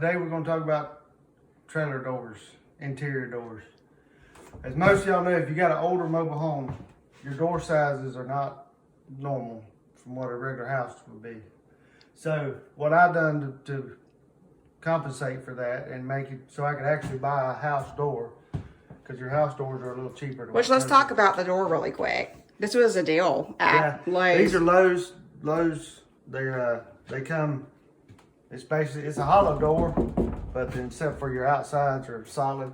today we're going to talk about trailer doors, interior doors. As most of y'all know, if you got an older mobile home, your door sizes are not normal from what a regular house would be. So what I've done to compensate for that and make it so I could actually buy a house door, because your house doors are a little cheaper. Which, let's talk about the door really quick. This was a deal at Lowe's. These are Lowe's. They come. It's basically a hollow door, but then except for your outsides are solid.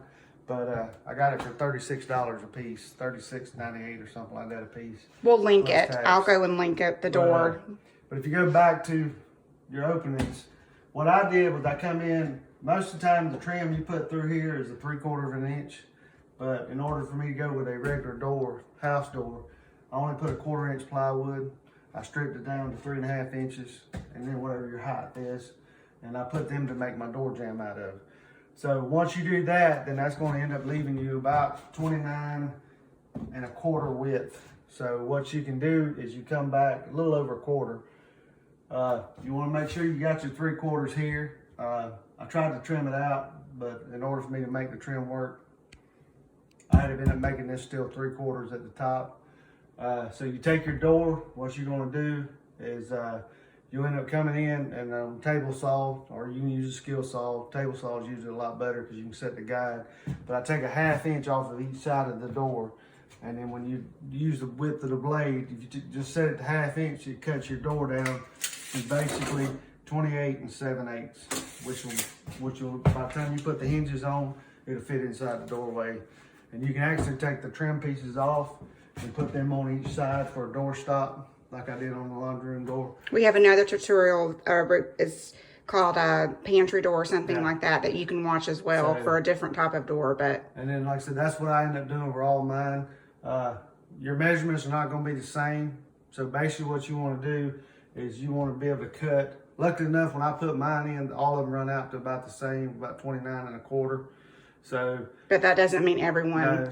But I got it for $36 a piece, $36.98 or something like that a piece. We'll link it. I'll go and link it, the door. But if you go back to your openings, what I did was I come in, most of the time the trim you put through here is a 3/4 of an inch. But in order for me to go with a regular door, house door, I only put a 1/4 inch plywood. I stripped it down to 3.5 inches, and then whatever your height is. And I put them to make my door jamb out of. So once you do that, then that's going to end up leaving you about 29.25 width. So what you can do is you come back a little over 1/4. You want to make sure you got your 3/4 here. I tried to trim it out, but in order for me to make the trim work, I had to end up making this still 3/4 at the top. So you take your door, what you're going to do is you end up coming in and table saw, or you can use a skill saw. Table saw is usually a lot better because you can set the guide. But I take a 1/2 inch off of each side of the door, and then when you use the width of the blade, if you just set it to 1/2 inch, it cuts your door down to basically 28 7/8, which will by the time you put the hinges on, it'll fit inside the doorway. And you can actually take the trim pieces off and put them on each side for a door stop, like I did on the laundry room door. We have another tutorial, it's called a pantry door or something like that you can watch as well for a different type of door. And then, like I said, that's what I end up doing for all of mine. Your measurements are not going to be the same. So basically what you want to do is you want to be able to cut. Luckily enough, when I put mine in, all of them run out to about the same, about 29.25. So, but that doesn't mean everyone.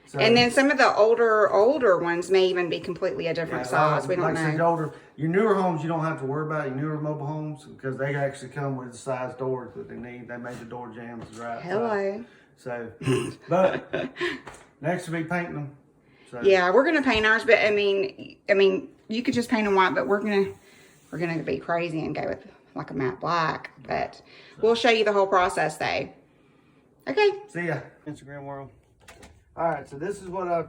So, and then some of the older ones may even be completely a different size. We don't know. Your newer homes, you don't have to worry about your newer mobile homes because they actually come with the size doors that they need. They make the door jambs right. Hello. So, but next will be painting them. So. Yeah, we're gonna paint ours, but I mean, you could just paint them white, but we're gonna be crazy and go with like a matte black. But we'll show you the whole process, though. Okay. See ya, Instagram world. All right, so this is what I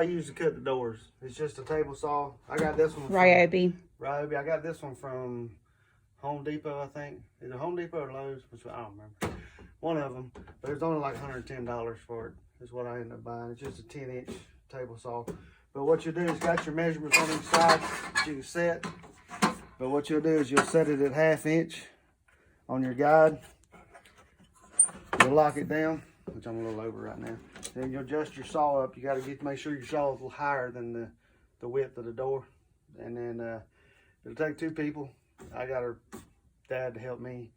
use to cut the doors. It's just a table saw. I got this one. Ryobi. I got this one from Home Depot, I think. Either Home Depot or Lowe's, which I don't remember. One of them, but it's only like $110 for it. Is what I ended up buying. It's just a 10-inch table saw. But what you'll do is got your measurements on each side that you can set. But what you'll do is you'll set it at 1/2 inch on your guide. You'll lock it down, which I'm a little over right now. Then you'll adjust your saw up. You got to make sure your saw is a little higher than the width of the door. And then it'll take 2 people. I got her dad to help me.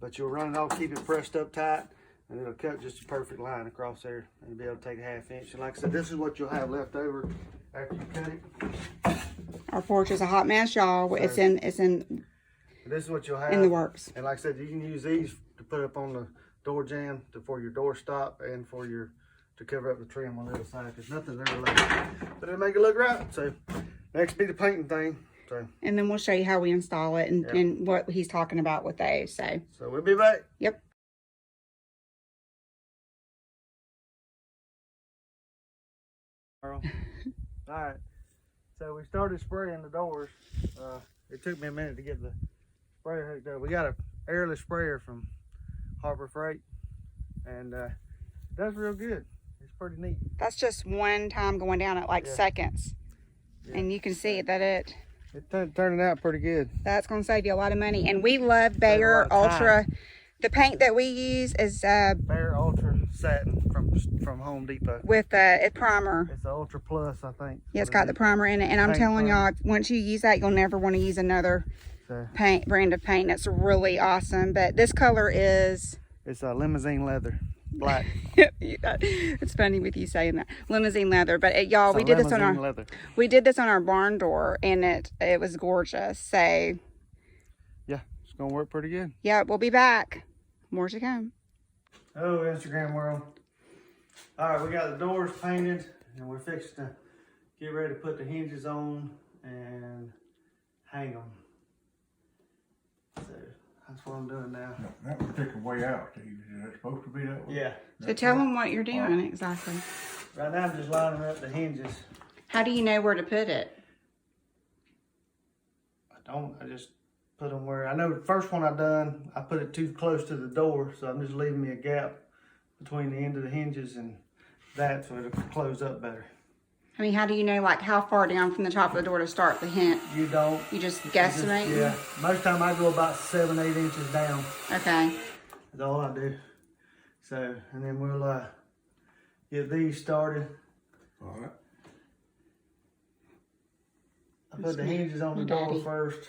But you'll run it off, keep it pressed up tight, and it'll cut just a perfect line across there. And you'll be able to take a 1/2 inch. And like I said, this is what you'll have left over after you cut it. Our porch is a hot mess, y'all. So, it's in this is what you'll have in the works. And like I said, you can use these to put up on the door jamb for your door stop and for to cover up the trim on the other side, because nothing's ever left, but it'll make it look right. So next be the painting thing. So, and then we'll show you how we install it and what he's talking about with those. So we'll be back. Yep. All right, so we started spraying the doors. It took me a minute to get the sprayer hooked up. We got a airless sprayer from Harbor Freight, and that's real good. It's pretty neat. That's just one time going down at like seconds, and you can see that it's turning out pretty good. That's going to save you a lot of money. And we love Bayer Ultra. The paint that we use is Bayer Ultra Satin from Home Depot with a primer. It's the Ultra Plus, I think. Yeah, it's got the primer in it, and I'm telling y'all, once you use that, you'll never want to use another brand of paint. That's really awesome. But this color is it's a limousine leather. Black. It's funny with you saying that, limousine leather. But y'all, we did this on our barn door, and it was gorgeous. So yeah, it's gonna work pretty good. Yeah, we'll be back. More to come. Oh, Instagram world. All right, we got the doors painted and we're fixing to get ready to put the hinges on and hang them. So that's what I'm doing now. That would take a way out, Steve. Is that supposed to be that way? Yeah. So tell them what you're doing exactly. Right now I'm just lining up the hinges. How do you know where to put it? I just put them where, I know the first one I done, I put it too close to the door, so I'm just leaving me a gap between the end of the hinges and that so it'll close up better. I mean, how do you know, like, how far down from the top of the door to start the hint? You don't. You just guesstimate? Yeah. Most time I go about 7-8 inches down. Okay. That's all I do. So, and then we'll get these started. All right. I put the hinges on the door first.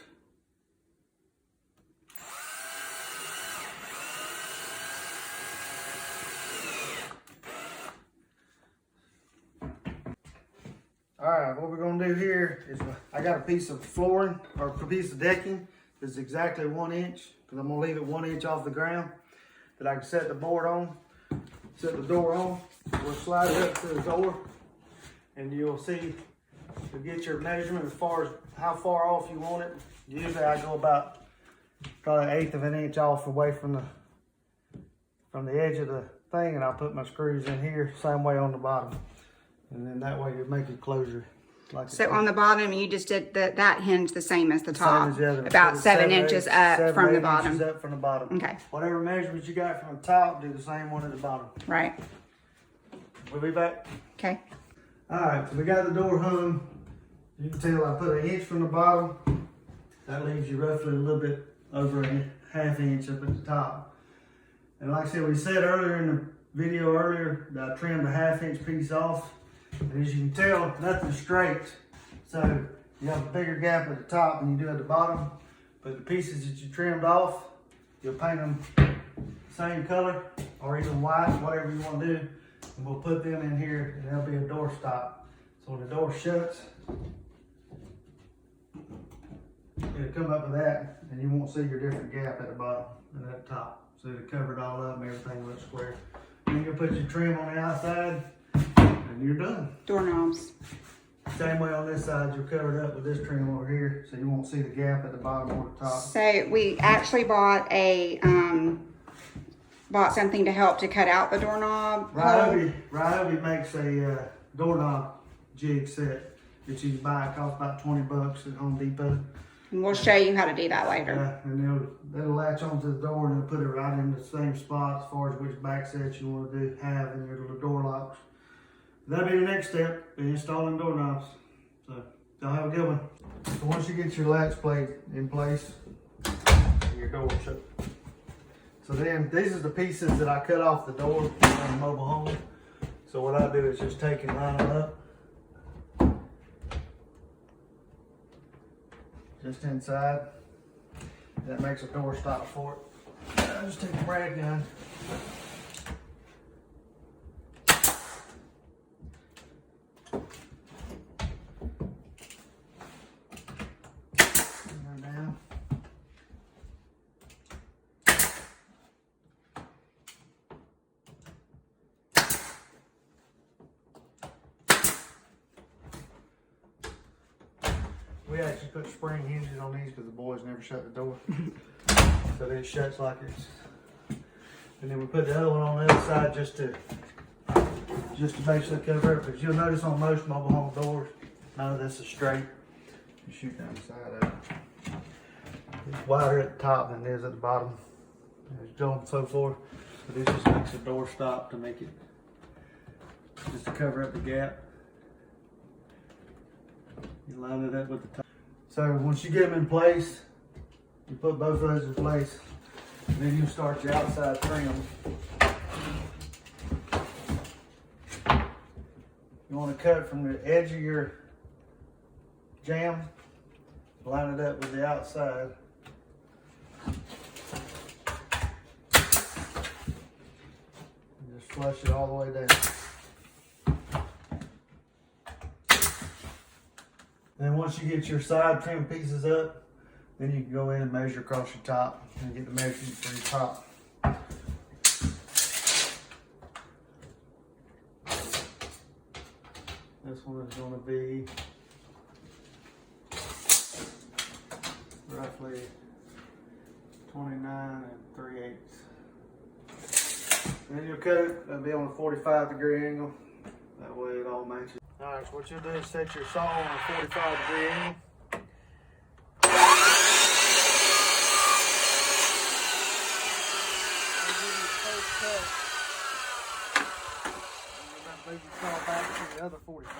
All right, what we're gonna do here is I got a piece of flooring or a piece of decking that's exactly 1 inch because I'm gonna leave it 1 inch off the ground that I can set the board on, set the door on. We'll slide it up to the door and you'll see, you'll get your measurement as far as how far off you want it. Usually I go about probably 1/8 of an inch off away from the edge of the thing, and I'll put my screws in here, same way on the bottom. And then that way you make it closure. Like So on the bottom, you just did that hinge the same as the top, same as the other. about So 7 inches up from the 7-8 bottom. inches up from the bottom. Okay. Whatever measurements you got from the top, do the same one at the bottom. Right. We'll be back. Okay. All right, so we got the door hung. You can tell I put 1 inch from the bottom. That leaves you roughly a little bit over a 1/2 inch up at the top. And like I said, we said earlier in the video earlier that I trimmed a 1/2 inch piece off. And as you can tell, nothing's straight. So you have a bigger gap at the top than you do at the bottom. But the pieces that you trimmed off, you'll paint them same color or even white, whatever you want to do. And we'll put them in here and there'll be a door stop. So when the door shuts, it'll come up with that and you won't see your different gap at the bottom and at the top. So it'll cover it all up and everything looks square. Then you'll put your trim on the outside and you're done. Doorknobs. Same way on this side, you'll cover it up with this trim over here so you won't see the gap at the bottom or the top. So we actually bought bought something to help to cut out the doorknob. Ryobi makes a doorknob jig set that you can buy. It costs about $20 at Home Depot. And we'll show you how to do that later. And they'll latch onto the door and they'll put it right in the same spot as far as which back set you want to have in your little door locks. That'll be the next step, installing doorknobs. So y'all have a good one. So once you get your latch plate in place, your door will shut. So then these are the pieces that I cut off the door on the mobile home. So what I do is just take and line them up. Just inside. That makes a door stop for it. I just take a brad gun. Down. We actually put spring hinges on these because the boys never shut the door. So it shuts like it's. And then we put the other one on the other side just to basically cover it. Because you'll notice on most mobile home doors, none of this is straight. You shoot down the side of it. It's wider at the top than it is at the bottom. And so on and so forth. But this just makes the door stop to make it, just to cover up the gap. You line it up with the top. So once you get them in place, you put both of those in place, and then you start your outside trim. You want to cut from the edge of your jamb, line it up with the outside. And just flush it all the way down. Then once you get your side trim pieces up, Then you can go in and measure across your top and get the measurement for your top. This one is going to be roughly 29 3/8. Then you'll cut it, that'll be on a 45-degree angle. That way it all matches. Alright, so what you'll do is set your saw on a 45-degree angle. Move your saw back to the other 45.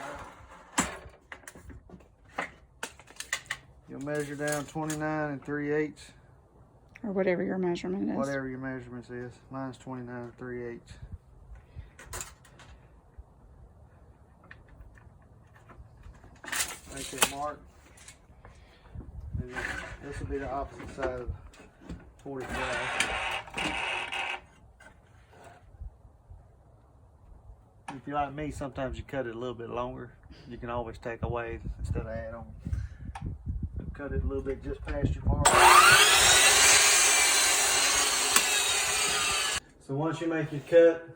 You'll measure down 29 3/8. Or whatever your measurement is. Whatever your measurements is. Mine's 29 3/8. Make your mark. And this will be the opposite side of 45. If you're like me, sometimes you cut it a little bit longer. You can always take away instead of add on. Cut it a little bit just past your mark. So once you make your cut,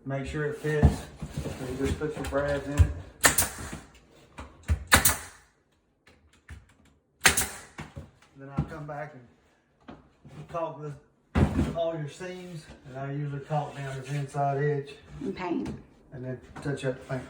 make sure it fits. So you just put your brads in it. Then I'll come back and caulk all your seams, and I usually caulk down this inside edge. And paint. And then touch up the paint.